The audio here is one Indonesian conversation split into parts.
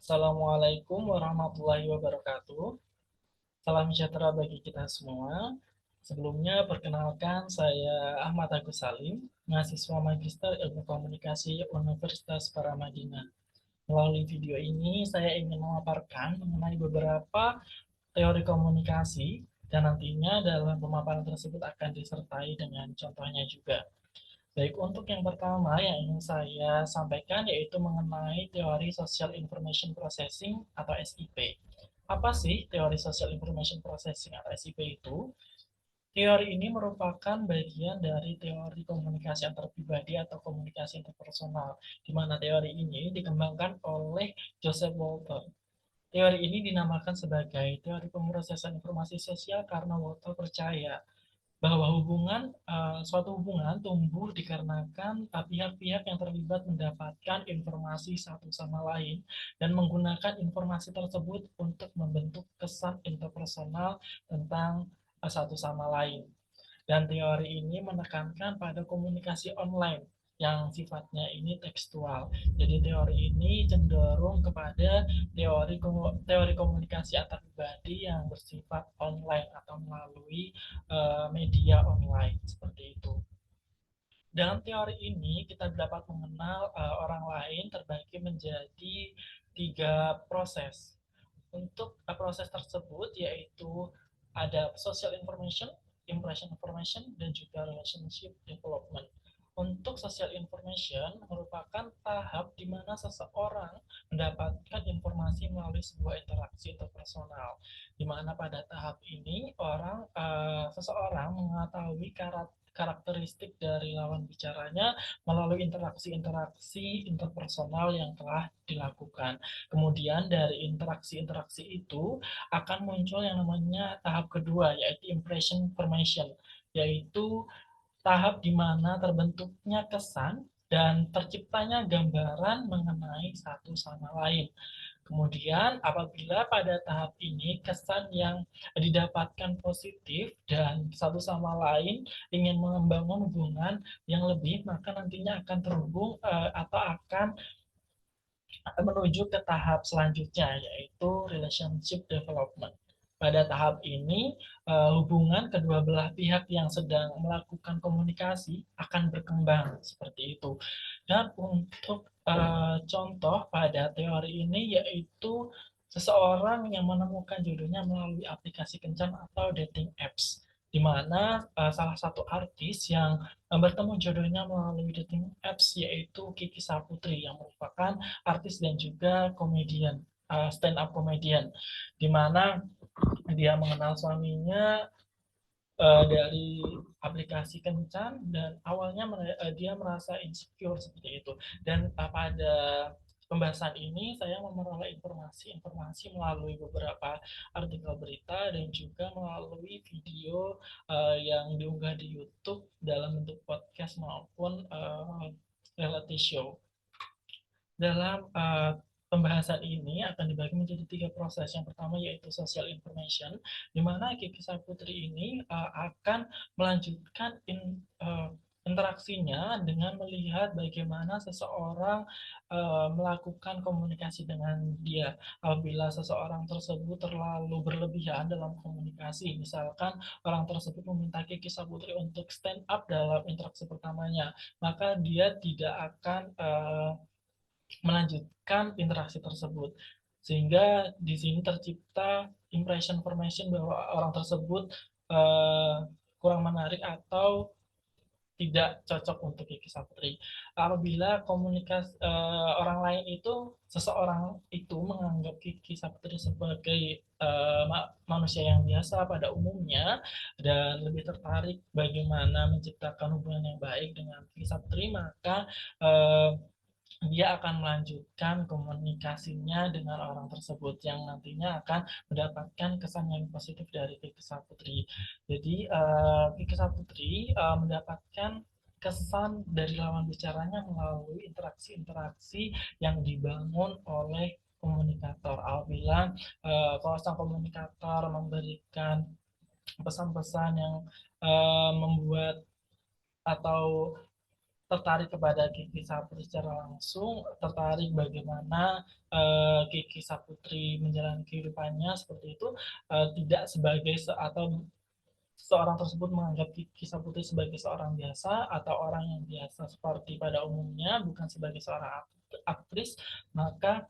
Assalamualaikum warahmatullahi wabarakatuh. Salam sejahtera bagi kita semua. Sebelumnya, perkenalkan saya Ahmad Agus Salim, mahasiswa Magister Ilmu Komunikasi Universitas Paramadina. Melalui video ini, saya ingin memaparkan mengenai beberapa teori komunikasi, dan nantinya dalam pemaparan tersebut akan disertai dengan contohnya juga. Baik, untuk yang pertama yang ingin saya sampaikan yaitu mengenai teori Social Information Processing atau SIP. Apa sih teori Social Information Processing atau SIP itu? Teori ini merupakan bagian dari teori komunikasi antar pribadi atau komunikasi interpersonal, di mana teori ini dikembangkan oleh Joseph Walton. Teori ini dinamakan sebagai teori pemrosesan informasi sosial karena Walton percaya bahwa suatu hubungan tumbuh dikarenakan pihak-pihak yang terlibat mendapatkan informasi satu sama lain dan menggunakan informasi tersebut untuk membentuk kesan interpersonal tentang satu sama lain. Dan teori ini menekankan pada komunikasi online yang sifatnya ini tekstual. Jadi teori ini cenderung kepada teori komunikasi antar pribadi yang bersifat online atau melalui media online seperti itu. Dalam teori ini kita dapat mengenal orang lain terbagi menjadi 3 proses. Untuk proses tersebut yaitu ada social information, impression information, dan juga relationship development. Untuk social information merupakan tahap di mana seseorang mendapatkan informasi melalui sebuah interaksi interpersonal, di mana pada tahap ini seseorang mengetahui karakteristik dari lawan bicaranya melalui interaksi-interaksi interpersonal yang telah dilakukan. Kemudian dari interaksi-interaksi itu akan muncul yang namanya tahap kedua, yaitu impression formation, yaitu tahap di mana terbentuknya kesan dan terciptanya gambaran mengenai satu sama lain. Kemudian apabila pada tahap ini kesan yang didapatkan positif dan satu sama lain ingin membangun hubungan yang lebih, maka nantinya akan terhubung atau akan menuju ke tahap selanjutnya yaitu relationship development. Pada tahap ini, hubungan kedua belah pihak yang sedang melakukan komunikasi akan berkembang seperti itu. Dan untuk contoh pada teori ini yaitu seseorang yang menemukan jodohnya melalui aplikasi kencan atau dating apps, di mana salah satu artis yang bertemu jodohnya melalui dating apps yaitu Kiki Saputri yang merupakan artis dan juga komedian, stand up komedian, di mana dia mengenal suaminya dari aplikasi kencan dan awalnya dia merasa insecure seperti itu. Dan pada pembahasan ini saya memperoleh informasi melalui beberapa artikel berita dan juga melalui video yang diunggah di YouTube dalam bentuk podcast maupun reality show. Dalam pembahasan ini akan dibagi menjadi 3 proses. Yang pertama yaitu social information, di mana Kiki Saputri ini akan melanjutkan interaksinya dengan melihat bagaimana seseorang melakukan komunikasi dengan dia. Apabila seseorang tersebut terlalu berlebihan dalam komunikasi, misalkan orang tersebut meminta Kiki Saputri untuk stand up dalam interaksi pertamanya, maka dia tidak akan melanjutkan interaksi tersebut, sehingga di sini tercipta impression formation bahwa orang tersebut uh, kurang menarik atau tidak cocok untuk Kiki Saputri. Apabila orang lain itu, seseorang itu menganggap Kiki Saputri sebagai manusia yang biasa pada umumnya dan lebih tertarik bagaimana menciptakan hubungan yang baik dengan Kiki Saputri, maka uh, dia akan melanjutkan komunikasinya dengan orang tersebut yang nantinya akan mendapatkan kesan yang positif dari Kiki Saputri. Jadi Kiki Saputri mendapatkan kesan dari lawan bicaranya melalui interaksi-interaksi yang dibangun oleh komunikator. Apabila kalau sang komunikator memberikan pesan-pesan yang membuat atau tertarik kepada Kiki Saputri secara langsung, tertarik bagaimana Kiki Saputri menjalani kehidupannya seperti itu, tidak sebagai atau seorang tersebut menganggap Kiki Saputri sebagai seorang biasa atau orang yang biasa seperti pada umumnya, bukan sebagai seorang aktris, maka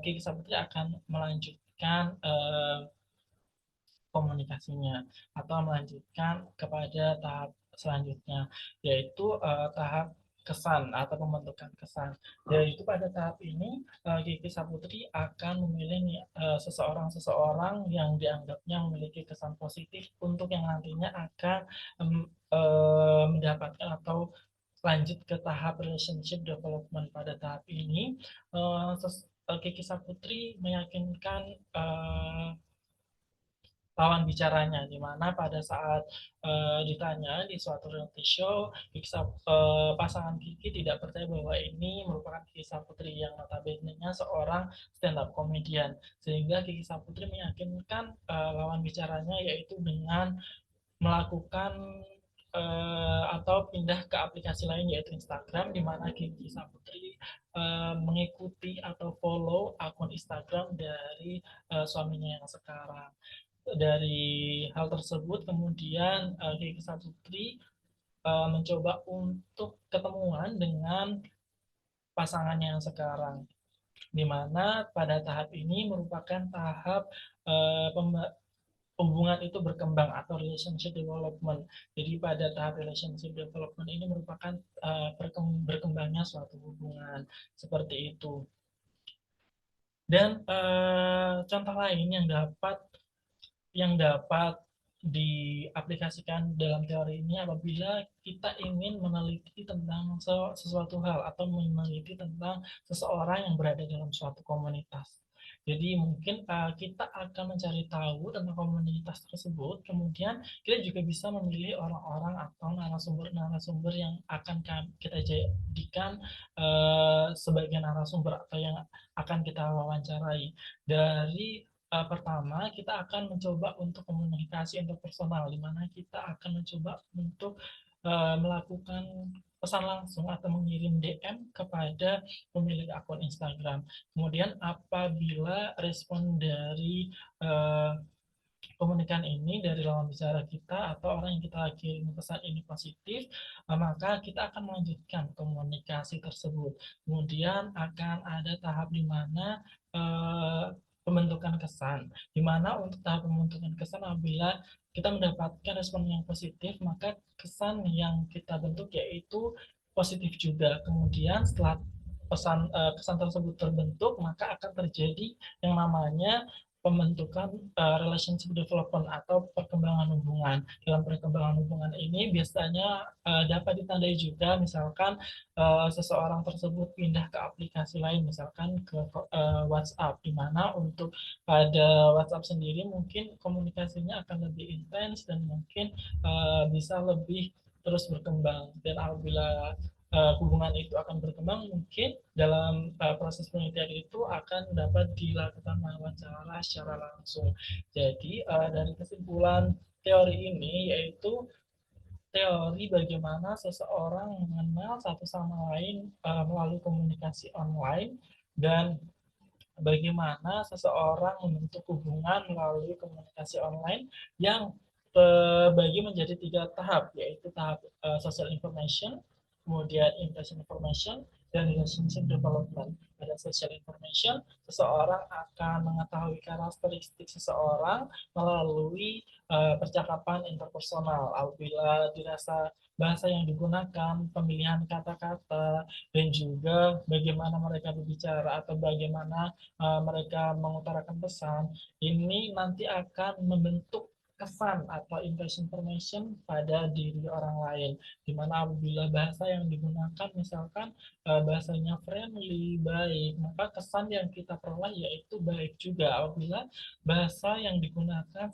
Kiki Saputri akan melanjutkan komunikasinya atau melanjutkan kepada tahap selanjutnya, yaitu tahap kesan atau pembentukan kesan. Yaitu pada tahap ini Kiki Saputri akan memilih seseorang yang dianggapnya memiliki kesan positif untuk yang nantinya akan mendapatkan atau lanjut ke tahap relationship development. Pada tahap ini Kiki Saputri meyakinkan lawan bicaranya, di mana pada saat ditanya di suatu reality show, pasangan Kiki tidak percaya bahwa ini merupakan Kiki Saputri yang notabene-nya seorang stand up comedian, sehingga Kiki Saputri meyakinkan lawan bicaranya yaitu dengan melakukan atau pindah ke aplikasi lain yaitu Instagram, di mana Kiki Saputri mengikuti atau follow akun Instagram dari suaminya yang sekarang. Dari hal tersebut kemudian Kiki Saputri mencoba untuk ketemuan dengan pasangannya yang sekarang, di mana pada tahap ini merupakan tahap hubungan itu berkembang atau relationship development. Jadi pada tahap relationship development ini merupakan berkembangnya suatu hubungan seperti itu. Dan contoh lain yang dapat diaplikasikan dalam teori ini apabila kita ingin meneliti tentang sesuatu hal atau meneliti tentang seseorang yang berada dalam suatu komunitas. Jadi mungkin kita akan mencari tahu tentang komunitas tersebut, kemudian kita juga bisa memilih orang-orang atau narasumber-narasumber yang akan kita jadikan sebagai narasumber atau yang akan kita wawancarai. Dari pertama, kita akan mencoba untuk komunikasi interpersonal, di mana kita akan mencoba untuk melakukan pesan langsung atau mengirim DM kepada pemilik akun Instagram. Kemudian apabila respon dari komunikan ini dari lawan bicara kita atau orang yang kita kirim pesan ini positif, maka kita akan melanjutkan komunikasi tersebut. Kemudian akan ada tahap di mana pembentukan kesan, di mana untuk tahap pembentukan kesan apabila kita mendapatkan respon yang positif, maka kesan yang kita bentuk yaitu positif juga. Kemudian setelah kesan tersebut terbentuk, maka akan terjadi yang namanya pembentukan relationship development atau perkembangan hubungan. Dalam perkembangan hubungan ini biasanya dapat ditandai juga misalkan seseorang tersebut pindah ke aplikasi lain, misalkan ke WhatsApp, di mana untuk pada WhatsApp sendiri mungkin komunikasinya akan lebih intens dan mungkin bisa lebih terus berkembang. Dan apabila hubungan itu akan berkembang, mungkin dalam proses penelitian itu akan dapat dilakukan wawancara secara langsung. Jadi dari kesimpulan teori ini yaitu teori bagaimana seseorang mengenal satu sama lain melalui komunikasi online, dan bagaimana seseorang membentuk hubungan melalui komunikasi online yang terbagi menjadi 3 tahap, yaitu tahap social information, kemudian impression information, dan relationship development. Pada social information, seseorang akan mengetahui karakteristik seseorang melalui percakapan interpersonal. Apabila dirasa bahasa yang digunakan, pemilihan kata-kata, dan juga bagaimana mereka berbicara atau bagaimana mereka mengutarakan pesan, ini nanti akan membentuk kesan atau impression information pada diri orang lain, dimana apabila bahasa yang digunakan misalkan bahasanya friendly, baik, maka kesan yang kita peroleh yaitu baik juga. Apabila bahasa yang digunakan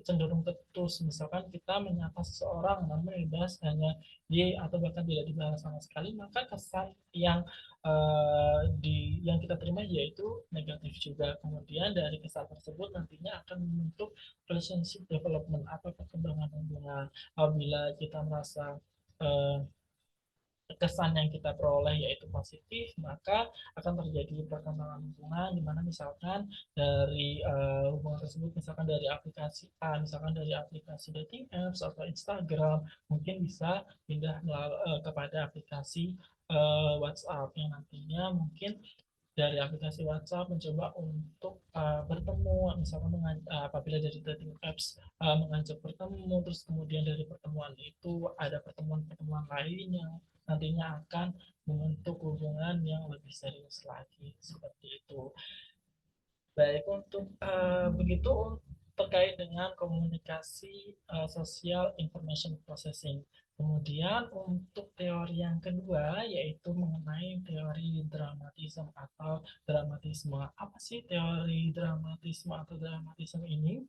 cenderung ketus, misalkan kita menyapa seseorang namun bahasanya Y atau bahkan tidak dibahas sama sekali, maka kesan yang kita terima yaitu negatif juga. Kemudian dari kesan tersebut nantinya akan membentuk relationship development atau perkembangan hubungan. Apabila kita merasa uh, kesan yang kita peroleh yaitu positif, maka akan terjadi perkembangan hubungan di mana misalkan dari hubungan tersebut, misalkan dari aplikasi A, misalkan dari aplikasi dating apps atau Instagram, mungkin bisa pindah kepada aplikasi WhatsApp yang nantinya mungkin dari aplikasi WhatsApp mencoba untuk bertemu, misalkan apabila dari dating apps mengajak bertemu, terus kemudian dari pertemuan itu ada pertemuan-pertemuan lain yang nantinya akan membentuk hubungan yang lebih serius lagi, seperti itu. Baik, untuk begitu terkait dengan komunikasi sosial information processing. Kemudian untuk teori yang kedua yaitu mengenai teori dramatisme atau dramatisme. Apa sih teori dramatisme atau dramatisme ini?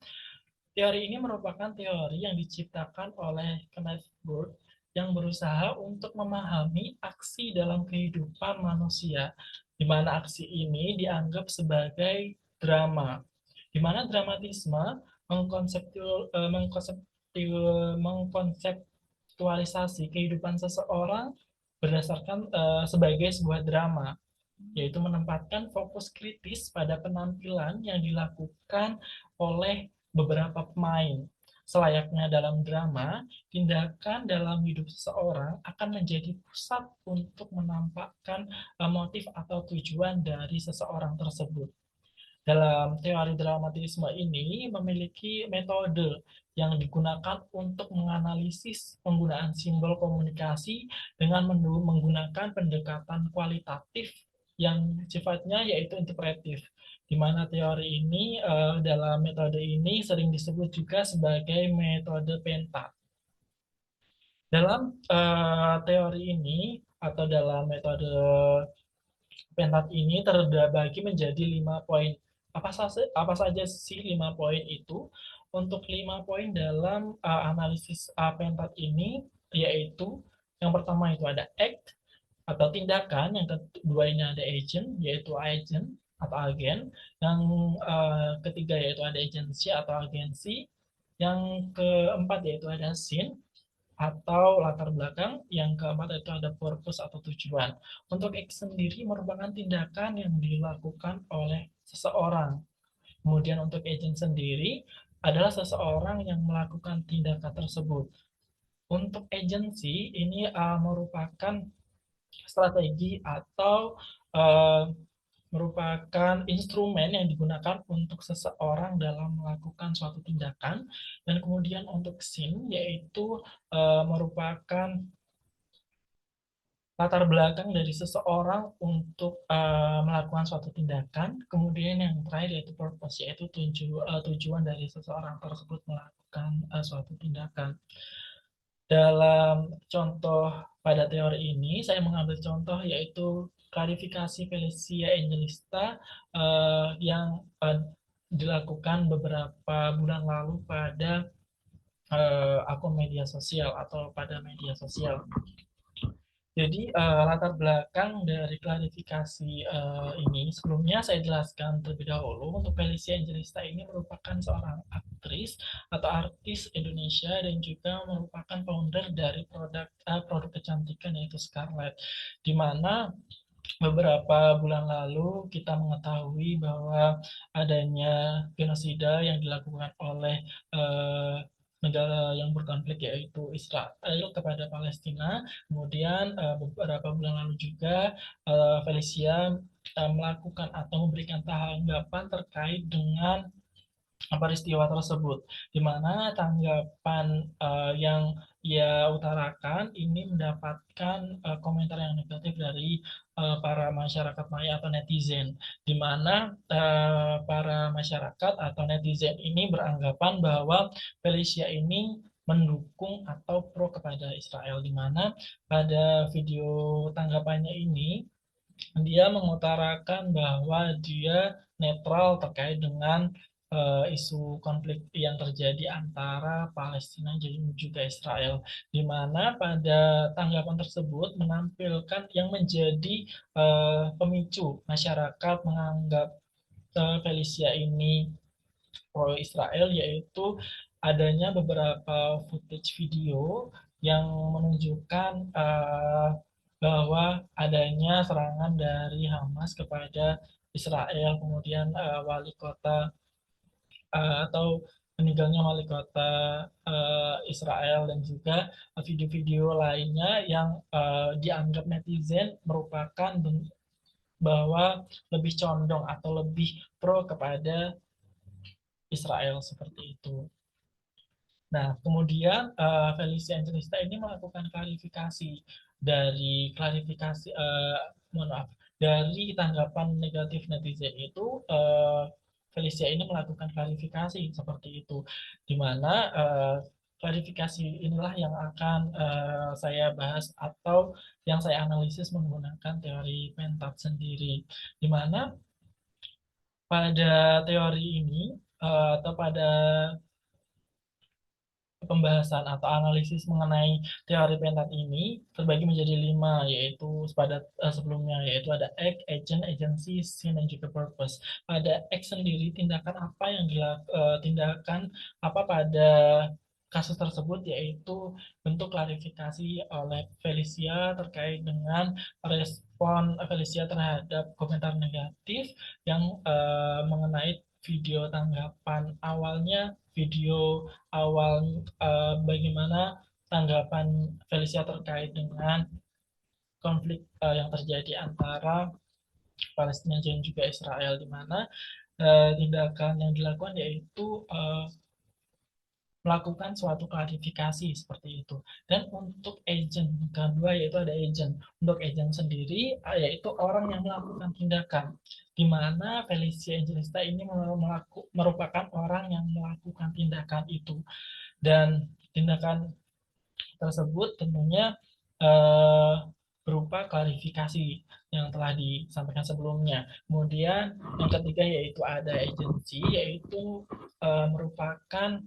Teori ini merupakan teori yang diciptakan oleh Kenneth Burt yang berusaha untuk memahami aksi dalam kehidupan manusia, di mana aksi ini dianggap sebagai drama, di mana dramatisme mengkonseptualisasi kehidupan seseorang berdasarkan sebagai sebuah drama, yaitu menempatkan fokus kritis pada penampilan yang dilakukan oleh beberapa pemain. Selayaknya dalam drama, tindakan dalam hidup seseorang akan menjadi pusat untuk menampakkan motif atau tujuan dari seseorang tersebut. Dalam teori dramatisme ini memiliki metode yang digunakan untuk menganalisis penggunaan simbol komunikasi dengan menggunakan pendekatan kualitatif yang sifatnya yaitu interpretif, di mana teori ini dalam metode ini sering disebut juga sebagai metode pentat. Dalam teori ini atau dalam metode pentat ini terbagi menjadi 5 poin. Apa saja sih 5 poin itu? Untuk 5 poin dalam analisis pentat ini yaitu yang pertama itu ada act atau tindakan, yang kedua ini ada agent yaitu agent atau agen, yang ketiga yaitu ada agency atau agensi, yang keempat yaitu ada scene atau latar belakang, yang keempat itu ada purpose atau tujuan. Untuk X sendiri merupakan tindakan yang dilakukan oleh seseorang. Kemudian untuk agent sendiri adalah seseorang yang melakukan tindakan tersebut. Untuk agency ini merupakan strategi atau uh, merupakan instrumen yang digunakan untuk seseorang dalam melakukan suatu tindakan. Dan kemudian untuk scene yaitu merupakan latar belakang dari seseorang untuk melakukan suatu tindakan. Kemudian yang terakhir yaitu purpose, yaitu tujuan dari seseorang tersebut melakukan suatu tindakan. Dalam contoh pada teori ini, saya mengambil contoh yaitu klarifikasi Felicia Angelista yang dilakukan beberapa bulan lalu pada akun media sosial atau pada media sosial. Jadi latar belakang dari klarifikasi ini sebelumnya saya jelaskan terlebih dahulu. Untuk Felicia Angelista ini merupakan seorang aktris atau artis Indonesia dan juga merupakan founder dari produk kecantikan yaitu Scarlett, di mana beberapa bulan lalu kita mengetahui bahwa adanya genosida yang dilakukan oleh negara yang berkonflik yaitu Israel kepada Palestina. Kemudian beberapa bulan lalu juga Felicia melakukan atau memberikan tanggapan terkait dengan peristiwa tersebut, di mana tanggapan yang ia utarakan ini mendapatkan komentar yang negatif dari para masyarakat maya atau netizen, di mana para masyarakat atau netizen ini beranggapan bahwa Felicia ini mendukung atau pro kepada Israel, di mana pada video tanggapannya ini dia mengutarakan bahwa dia netral terkait dengan isu konflik yang terjadi antara Palestina dan juga Israel, di mana pada tanggapan tersebut menampilkan yang menjadi pemicu masyarakat menganggap Felicia ini pro Israel, yaitu adanya beberapa footage video yang menunjukkan bahwa adanya serangan dari Hamas kepada Israel, kemudian wali kota atau meninggalnya wali kota Israel, dan juga video-video lainnya yang dianggap netizen merupakan bahwa lebih condong atau lebih pro kepada Israel seperti itu. Nah, kemudian Felicia Angelista ini melakukan klarifikasi mohon maaf, dari tanggapan negatif netizen itu. Felicia ini melakukan klarifikasi seperti itu, di mana klarifikasi inilah yang akan saya bahas atau yang saya analisis menggunakan teori Pentat sendiri, di mana pada teori ini atau pada pembahasan atau analisis mengenai teori pentat ini terbagi menjadi 5, yaitu pada sebelumnya, yaitu ada act, agent, agency, scene, dan juga purpose. Pada act sendiri, tindakan apa yang tindakan apa pada kasus tersebut, yaitu bentuk klarifikasi oleh Felicia terkait dengan respon Felicia terhadap komentar negatif yang mengenai video tanggapan awalnya, video awal bagaimana tanggapan Felicia terkait dengan konflik yang terjadi antara Palestina dan juga Israel, di mana tindakan yang dilakukan yaitu melakukan suatu klarifikasi seperti itu. Dan untuk agent kedua, yaitu ada agent. Untuk agent sendiri yaitu orang yang melakukan tindakan, di mana Felicia Angelista ini merupakan orang yang melakukan tindakan itu, dan tindakan tersebut tentunya eh, berupa klarifikasi yang telah disampaikan sebelumnya. Kemudian yang ketiga yaitu ada agensi, yaitu merupakan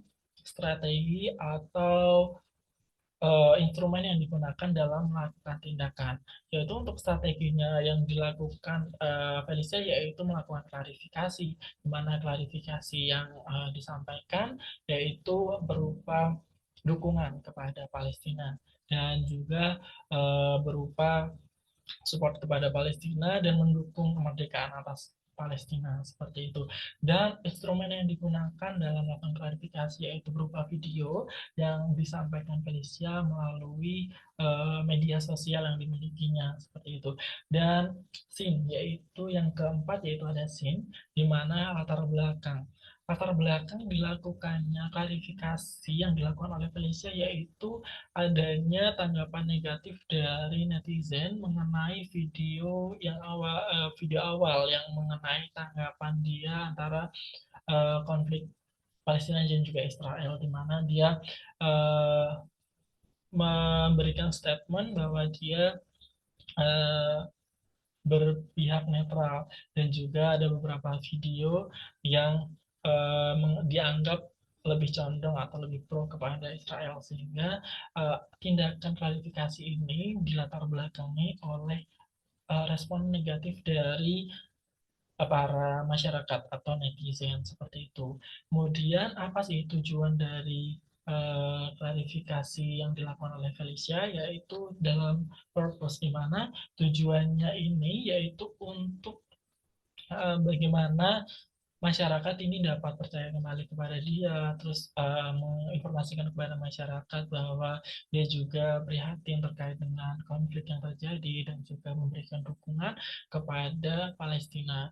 strategi atau instrumen yang digunakan dalam melakukan tindakan. Yaitu untuk strateginya yang dilakukan Felicia yaitu melakukan klarifikasi, di mana klarifikasi yang disampaikan yaitu berupa dukungan kepada Palestina, dan juga berupa support kepada Palestina dan mendukung kemerdekaan atas Palestina seperti itu. Dan instrumen yang digunakan dalam melakukan klarifikasi yaitu berupa video yang disampaikan Felicia melalui media sosial yang dimilikinya seperti itu. Dan scene yaitu yang keempat, yaitu ada scene, di mana latar belakang dilakukannya klarifikasi yang dilakukan oleh Felicia yaitu adanya tanggapan negatif dari netizen mengenai video awal yang mengenai tanggapan dia antara konflik Palestina dan juga Israel, di mana dia uh, memberikan statement bahwa dia uh, berpihak netral, dan juga ada beberapa video yang dianggap lebih condong atau lebih pro kepada Israel, sehingga tindakan klarifikasi ini dilatar belakangi oleh respon negatif dari para masyarakat atau netizen seperti itu. Kemudian apa sih tujuan dari klarifikasi yang dilakukan oleh Felicia, yaitu dalam purpose, di mana tujuannya ini yaitu untuk bagaimana masyarakat ini dapat percaya kembali kepada dia, terus menginformasikan kepada masyarakat bahwa dia juga prihatin terkait dengan konflik yang terjadi, dan juga memberikan dukungan kepada Palestina,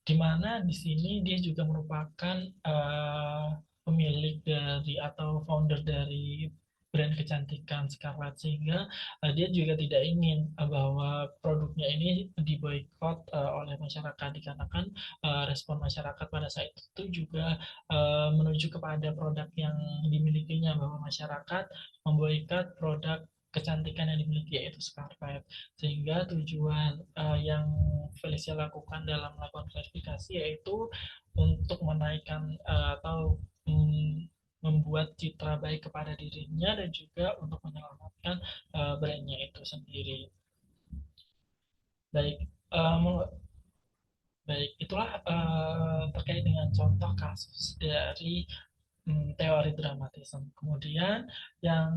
di mana di sini dia juga merupakan pemilik dari atau founder dari brand kecantikan Scarlett, sehingga dia juga tidak ingin bahwa produknya ini diboykot oleh masyarakat, dikarenakan respon masyarakat pada saat itu juga menuju kepada produk yang dimilikinya, bahwa masyarakat memboikot produk kecantikan yang dimiliki yaitu Scarlett, sehingga tujuan yang Felicia lakukan dalam melakukan klarifikasi yaitu untuk menaikkan atau membuat citra baik kepada dirinya, dan juga untuk menyelamatkan brandnya itu sendiri. Baik, baik itulah terkait dengan contoh kasus dari teori dramatisme. Kemudian yang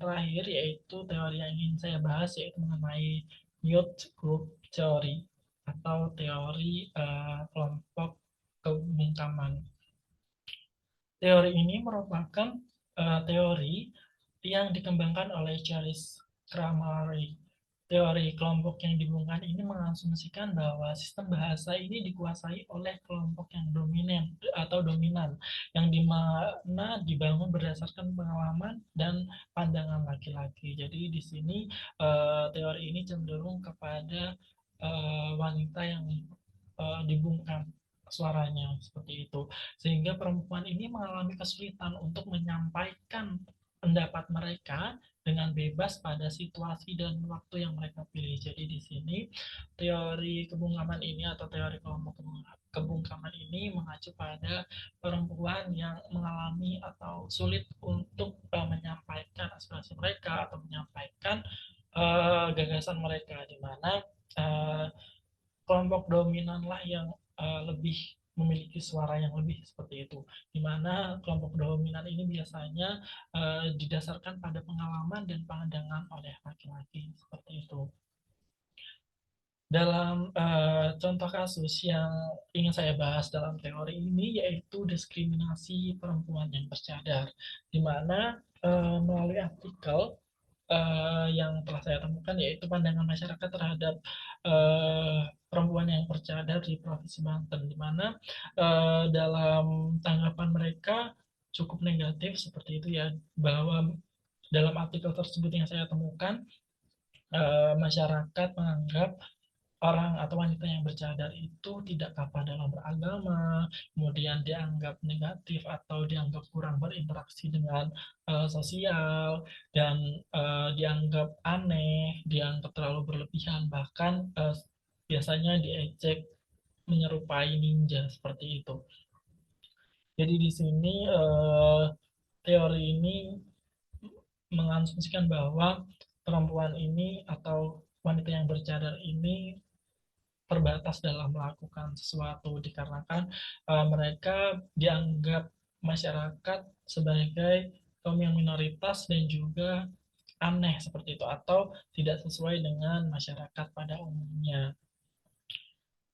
terakhir yaitu teori yang ingin saya bahas yaitu mengenai youth group theory atau teori kelompok kebungkaman. Teori ini merupakan teori yang dikembangkan oleh Charles Kramer. Teori kelompok yang dibungkam ini mengasumsikan bahwa sistem bahasa ini dikuasai oleh kelompok yang dominan atau dominan, yang dimana dibangun berdasarkan pengalaman dan pandangan laki-laki. Jadi di sini teori ini cenderung kepada wanita yang dibungkam suaranya seperti itu, sehingga perempuan ini mengalami kesulitan untuk menyampaikan pendapat mereka dengan bebas pada situasi dan waktu yang mereka pilih. Jadi di sini teori kebungkaman ini atau teori kelompok kebungkaman ini mengacu pada perempuan yang mengalami atau sulit untuk menyampaikan aspirasi mereka atau menyampaikan gagasan mereka, di mana uh, kelompok dominanlah yang lebih memiliki suara yang lebih seperti itu, di mana kelompok dominan ini biasanya didasarkan pada pengalaman dan pandangan oleh laki-laki seperti itu. Dalam contoh kasus yang ingin saya bahas dalam teori ini yaitu diskriminasi perempuan yang bercadar, di mana melalui artikel yang telah saya temukan yaitu pandangan masyarakat terhadap perempuan yang bercadar di Provinsi Banten, di mana dalam tanggapan mereka cukup negatif seperti itu ya, bahwa dalam artikel tersebut yang saya temukan masyarakat menganggap orang atau wanita yang bercadar itu tidak kapal dalam beragama, kemudian dianggap negatif atau dianggap kurang berinteraksi dengan sosial, dan dianggap aneh, dianggap terlalu berlebihan, bahkan biasanya diejek menyerupai ninja seperti itu. Jadi di sini teori ini mengasumsikan bahwa perempuan ini atau wanita yang bercadar ini terbatas dalam melakukan sesuatu dikarenakan mereka dianggap masyarakat sebagai kaum yang minoritas dan juga aneh seperti itu atau tidak sesuai dengan masyarakat pada umumnya.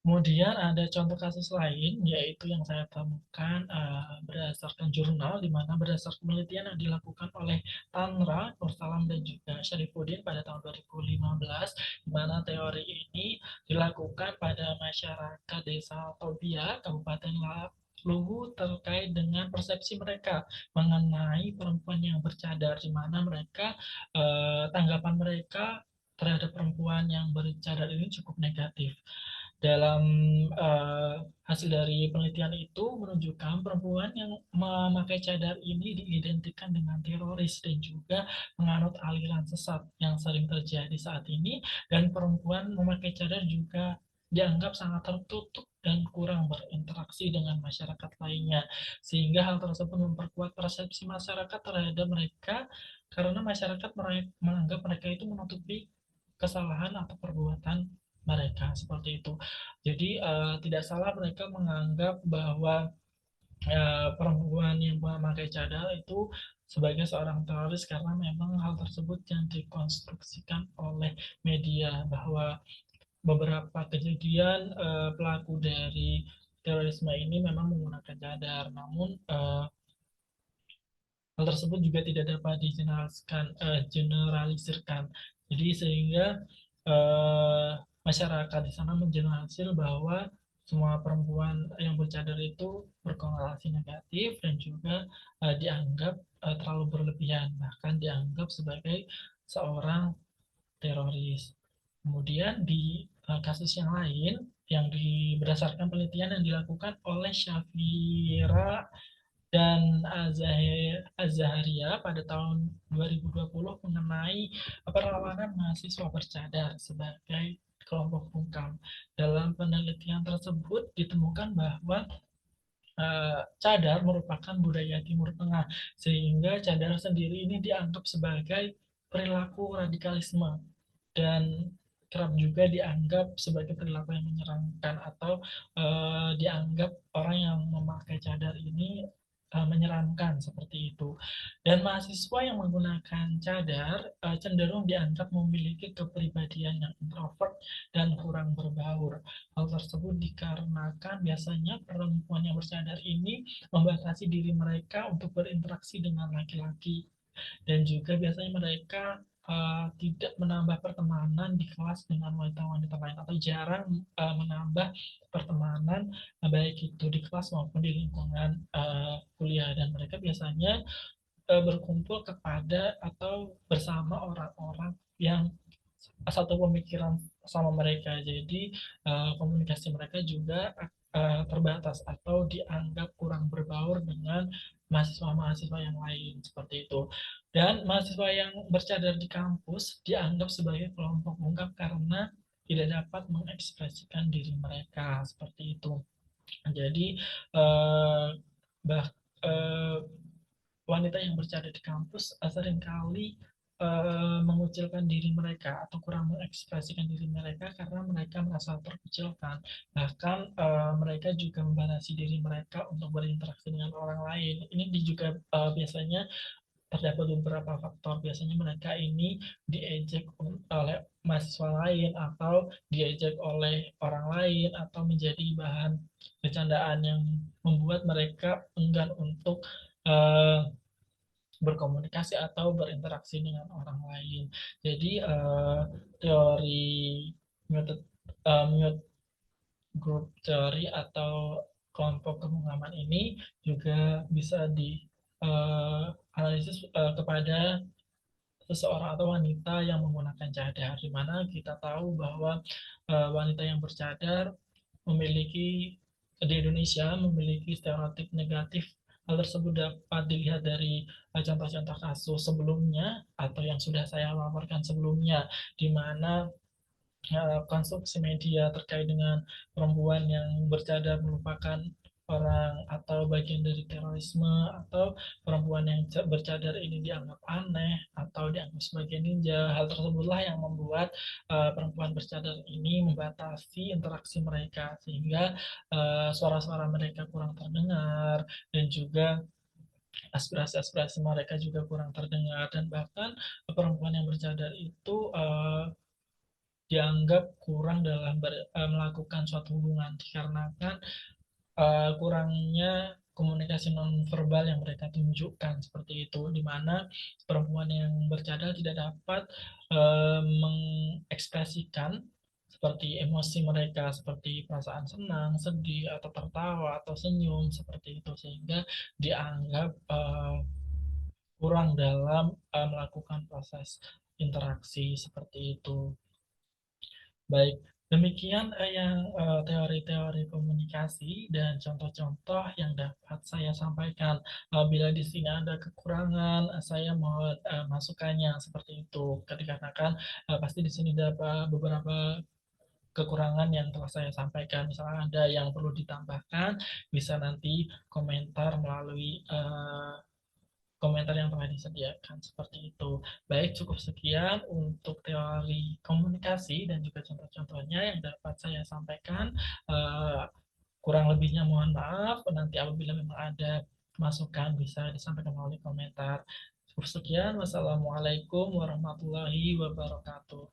Kemudian ada contoh kasus lain, yaitu yang saya temukan berdasarkan jurnal, di mana berdasarkan penelitian yang dilakukan oleh Tanra, Nursalam, dan juga Syarifuddin pada tahun 2015, di mana teori ini dilakukan pada masyarakat desa Tobia, Kabupaten Luwu, terkait dengan persepsi mereka mengenai perempuan yang bercadar, di mana mereka tanggapan mereka terhadap perempuan yang bercadar ini cukup negatif. Dalam hasil dari penelitian itu menunjukkan perempuan yang memakai cadar ini diidentikan dengan teroris dan juga menganut aliran sesat yang sering terjadi saat ini, dan perempuan memakai cadar juga dianggap sangat tertutup dan kurang berinteraksi dengan masyarakat lainnya, sehingga hal tersebut memperkuat persepsi masyarakat terhadap mereka karena masyarakat menganggap mereka itu menutupi kesalahan atau perbuatan mereka seperti itu. Jadi tidak salah mereka menganggap bahwa perempuan yang memakai cadar itu sebagai seorang teroris karena memang hal tersebut yang dikonstruksikan oleh media, bahwa beberapa kejadian pelaku dari terorisme ini memang menggunakan cadar, namun hal tersebut juga tidak dapat generalisirkan. Jadi sehingga eh, masyarakat di sana mengeneralisir bahwa semua perempuan yang bercadar itu berkonotasi negatif dan juga dianggap terlalu berlebihan, bahkan dianggap sebagai seorang teroris. Kemudian di kasus yang lain yang berdasarkan penelitian yang dilakukan oleh Syafira dan Azaharia pada tahun 2020 mengenai perlawanan mahasiswa bercadar sebagai kelompok bungkam. Dalam penelitian tersebut ditemukan bahwa cadar merupakan budaya Timur Tengah, sehingga cadar sendiri ini dianggap sebagai perilaku radikalisme dan kerap juga dianggap sebagai perilaku yang menyeramkan atau dianggap orang yang memakai cadar ini dihilangkan seperti itu. Dan mahasiswa yang menggunakan cadar cenderung dianggap memiliki kepribadian yang introvert dan kurang berbaur. Hal tersebut dikarenakan biasanya perempuan yang bercadar ini membatasi diri mereka untuk berinteraksi dengan laki-laki, dan juga biasanya mereka tidak menambah pertemanan di kelas dengan wanita-wanita lain, atau jarang menambah pertemanan baik itu di kelas maupun di lingkungan kuliah, dan mereka biasanya berkumpul kepada atau bersama orang-orang yang satu pemikiran sama mereka. Jadi komunikasi mereka juga terbatas atau dianggap kurang berbaur dengan mahasiswa-mahasiswa yang lain seperti itu. Dan mahasiswa yang bercadar di kampus dianggap sebagai kelompok ungkap karena tidak dapat mengekspresikan diri mereka seperti itu. Jadi eh, bah, eh, wanita yang bercadar di kampus seringkali mengucilkan diri mereka atau kurang mengekspresikan diri mereka karena mereka merasa terkucilkan. Bahkan mereka juga membatasi diri mereka untuk berinteraksi dengan orang lain. Ini juga biasanya terdapat beberapa faktor. Biasanya mereka ini diejek oleh mahasiswa lain, atau diejek oleh orang lain, atau menjadi bahan bercandaan yang membuat mereka enggan untuk uh, berkomunikasi atau berinteraksi dengan orang lain. Jadi teori mute, mute group teori atau kelompok kepemahaman ini juga bisa dianalisis kepada seseorang atau wanita yang menggunakan cadar, di mana kita tahu bahwa wanita yang bercadar memiliki di Indonesia memiliki stereotip negatif. Hal tersebut dapat dilihat dari contoh-contoh kasus sebelumnya atau yang sudah saya laporkan sebelumnya, di mana konsumsi media terkait dengan perempuan yang bercadar merupakan orang atau bagian dari terorisme, atau perempuan yang bercadar ini dianggap aneh atau dianggap sebagai ninja. Hal tersebutlah yang membuat perempuan bercadar ini membatasi interaksi mereka, sehingga suara-suara mereka kurang terdengar, dan juga aspirasi-aspirasi mereka juga kurang terdengar, dan bahkan perempuan yang bercadar itu dianggap kurang dalam melakukan suatu hubungan dikarenakan kurangnya komunikasi nonverbal yang mereka tunjukkan seperti itu, di mana perempuan yang bercadar tidak dapat mengekspresikan seperti emosi mereka, seperti perasaan senang, sedih, atau tertawa, atau senyum seperti itu, sehingga dianggap kurang dalam melakukan proses interaksi seperti itu. Baik, demikian yang teori-teori komunikasi dan contoh-contoh yang dapat saya sampaikan. Bila di sini ada kekurangan, saya mohon masukannya seperti itu. Dikarenakan pasti di sini dapat beberapa kekurangan yang telah saya sampaikan. Misalnya ada yang perlu ditambahkan, bisa nanti komentar melalui komentar yang telah disediakan seperti itu. Baik, cukup sekian untuk teori komunikasi dan juga contoh-contohnya yang dapat saya sampaikan. Kurang lebihnya mohon maaf. Nanti apabila memang ada masukan bisa disampaikan melalui komentar. Cukup sekian. Wassalamualaikum warahmatullahi wabarakatuh.